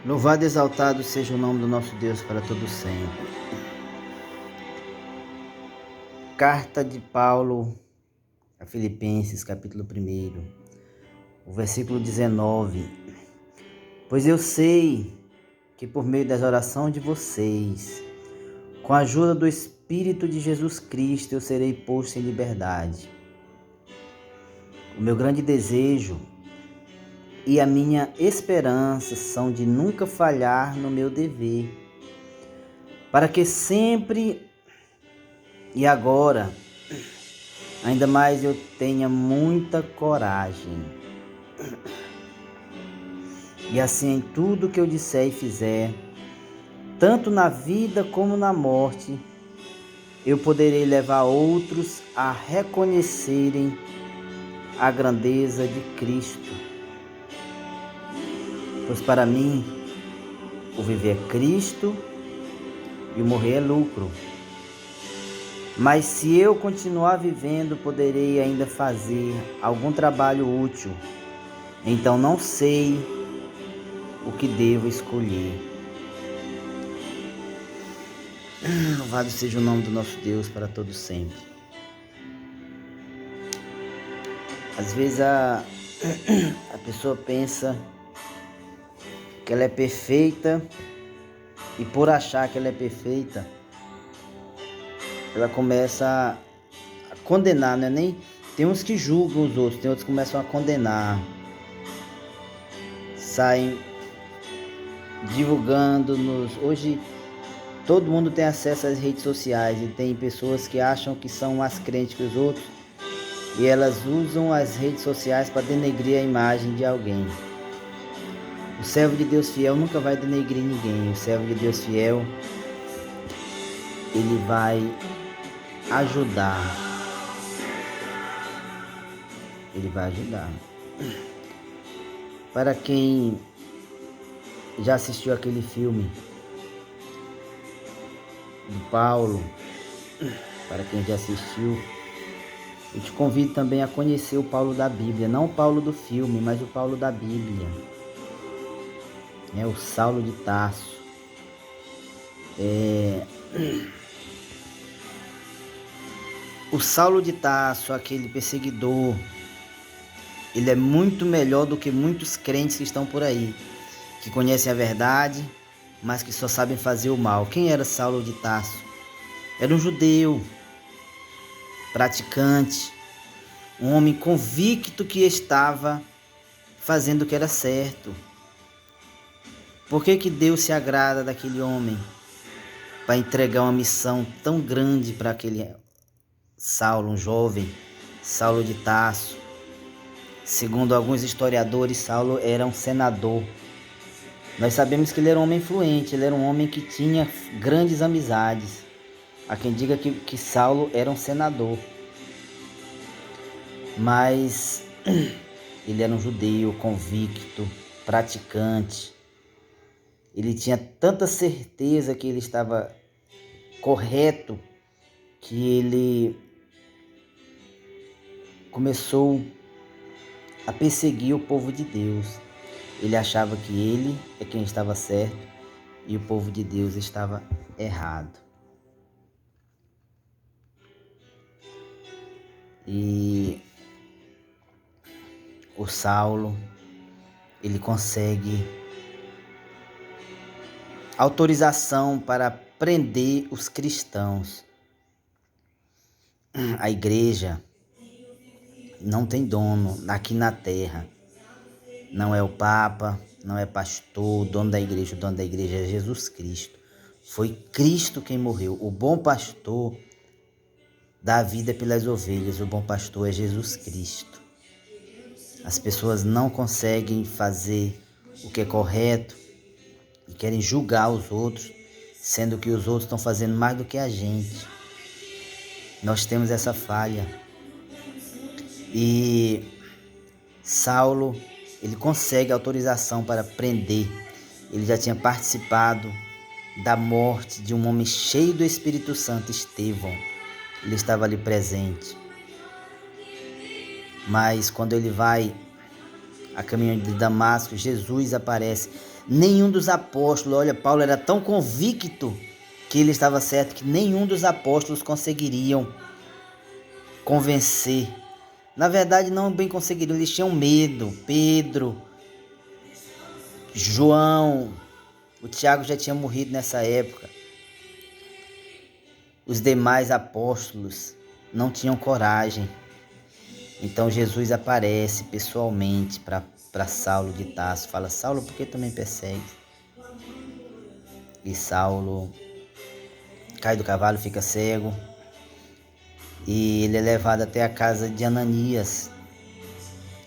Louvado e exaltado seja o nome do nosso Deus para todo sempre. Carta de Paulo a Filipenses, capítulo 1, o versículo 19. Pois eu sei que por meio das orações de vocês, com a ajuda do Espírito de Jesus Cristo, eu serei posto em liberdade. O meu grande desejo e a minha esperança são de nunca falhar no meu dever, para que sempre e agora, ainda mais eu tenha muita coragem. E assim em tudo que eu disser e fizer, tanto na vida como na morte, eu poderei levar outros a reconhecerem a grandeza de Cristo. Pois para mim, o viver é Cristo e o morrer é lucro. Mas se eu continuar vivendo, poderei ainda fazer algum trabalho útil. Então não sei o que devo escolher. Louvado seja o nome do nosso Deus para todo sempre. Às vezes a pessoa pensa que ela é perfeita e por achar que ela é perfeita, ela começa a condenar, né? Tem uns que julgam os outros, tem outros que começam a condenar, saem divulgando hoje todo mundo tem acesso às redes sociais e tem pessoas que acham que são mais crentes que os outros e elas usam as redes sociais para denegrir a imagem de alguém. O servo de Deus fiel nunca vai denegrir ninguém. O servo de Deus fiel, ele vai ajudar. Ele vai ajudar. Para quem já assistiu aquele filme do Paulo, para quem já assistiu, eu te convido também a conhecer o Paulo da Bíblia. Não o Paulo do filme, mas o Paulo da Bíblia. O Saulo de Tarso. O Saulo de Tarso, aquele perseguidor, ele é muito melhor do que muitos crentes que estão por aí, que conhecem a verdade, mas que só sabem fazer o mal. Quem era Saulo de Tarso? Era um judeu, praticante, um homem convicto que estava fazendo o que era certo. Por que Deus se agrada daquele homem para entregar uma missão tão grande para aquele Saulo, um jovem, Saulo de Tarso? Segundo alguns historiadores, Saulo era um senador. Nós sabemos que ele era um homem influente, ele era um homem que tinha grandes amizades. Há quem diga que Saulo era um senador. Mas ele era um judeu convicto, praticante. Ele tinha tanta certeza que ele estava correto que ele começou a perseguir o povo de Deus. Ele achava que ele é quem estava certo e o povo de Deus estava errado. E o Saulo, ele consegue autorização para prender os cristãos. A igreja não tem dono aqui na terra. Não é o Papa, não é pastor, o dono da igreja é Jesus Cristo. Foi Cristo quem morreu. O bom pastor dá a vida pelas ovelhas, o bom pastor é Jesus Cristo. As pessoas não conseguem fazer o que é correto e querem julgar os outros, sendo que os outros estão fazendo mais do que a gente. Nós temos essa falha. E Saulo, ele consegue autorização para prender. Ele já tinha participado da morte de um homem cheio do Espírito Santo, Estevão. Ele estava ali presente. Mas quando ele vai a caminho de Damasco, Jesus aparece. Nenhum dos apóstolos, olha, Paulo era tão convicto que ele estava certo que nenhum dos apóstolos conseguiriam convencer. Na verdade, não bem conseguiriam, eles tinham medo. Pedro, João, o Tiago já tinha morrido nessa época. Os demais apóstolos não tinham coragem. Então Jesus aparece pessoalmente para Saulo de Tarso. Fala: Saulo, por que tu me persegues? E Saulo cai do cavalo, fica cego. E ele é levado até a casa de Ananias.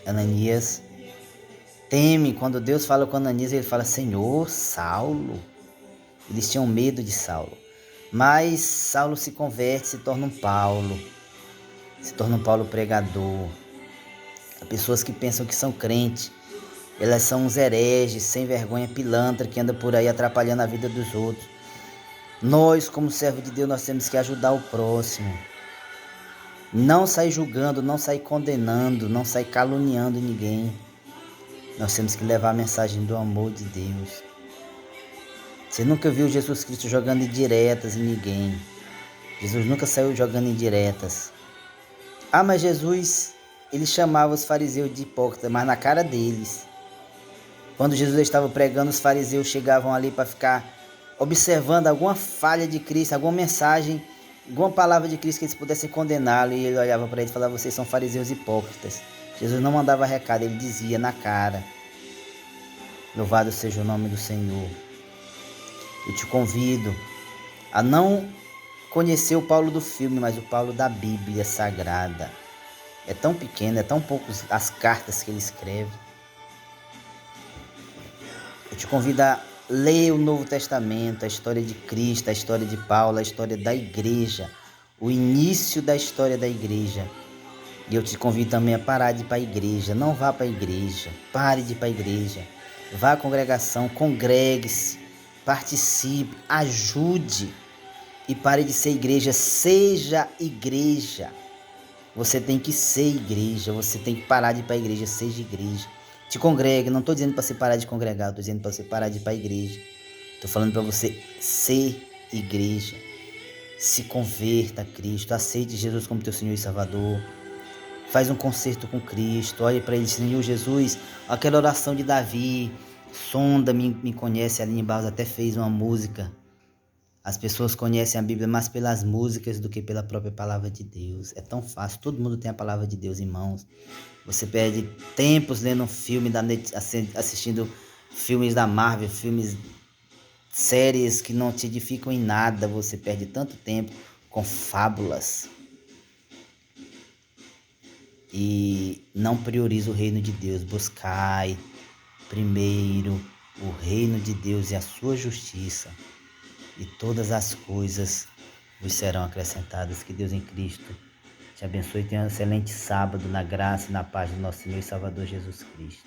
Ananias teme. Quando Deus fala com Ananias, ele fala: Senhor, Saulo. Eles tinham medo de Saulo. Mas Saulo se converte, se torna um Paulo. Se torna um Paulo pregador. Há pessoas que pensam que são crentes. Elas são uns hereges, sem vergonha, pilantra, que anda por aí atrapalhando a vida dos outros. Nós, como servo de Deus, nós temos que ajudar o próximo. Não sair julgando, não sair condenando, não sair caluniando ninguém. Nós temos que levar a mensagem do amor de Deus. Você nunca viu Jesus Cristo jogando indiretas em ninguém. Jesus nunca saiu jogando indiretas. Ah, mas Jesus, ele chamava os fariseus de hipócritas, mas na cara deles. Quando Jesus estava pregando, os fariseus chegavam ali para ficar observando alguma falha de Cristo, alguma mensagem, alguma palavra de Cristo que eles pudessem condená-lo. E ele olhava para eles e falava: vocês são fariseus hipócritas. Jesus não mandava recado, ele dizia na cara: louvado seja o nome do Senhor. Eu te convido a não conhecer o Paulo do filme, mas o Paulo da Bíblia Sagrada. É tão pequeno, é tão poucas as cartas que ele escreve. Eu te convido a ler o Novo Testamento, a história de Cristo, a história de Paulo, a história da igreja, o início da história da igreja. E eu te convido também a parar de ir para a igreja. Não vá para a igreja, pare de ir para a igreja. Vá à congregação, congregue-se, participe, ajude e pare de ser igreja. Seja igreja. Você tem que ser igreja, você tem que parar de ir para a igreja, seja igreja. Te congregue, não estou dizendo para você parar de congregar, estou dizendo para você parar de ir para a igreja. Estou falando para você ser igreja. Se converta a Cristo, aceite Jesus como teu Senhor e Salvador. Faz um concerto com Cristo, olhe para ele: Senhor Jesus, aquela oração de Davi, sonda, me conhece. A Aline Barros até fez uma música. As pessoas conhecem a Bíblia mais pelas músicas do que pela própria palavra de Deus. É tão fácil, todo mundo tem a palavra de Deus em mãos. Você perde tempos lendo um filme, assistindo filmes da Marvel, séries que não te edificam em nada. Você perde tanto tempo com fábulas e não prioriza o reino de Deus. Buscai primeiro o reino de Deus e a sua justiça, e todas as coisas vos serão acrescentadas. Que Deus em Cristo te abençoe e tenha um excelente sábado na graça e na paz do nosso Senhor e Salvador Jesus Cristo.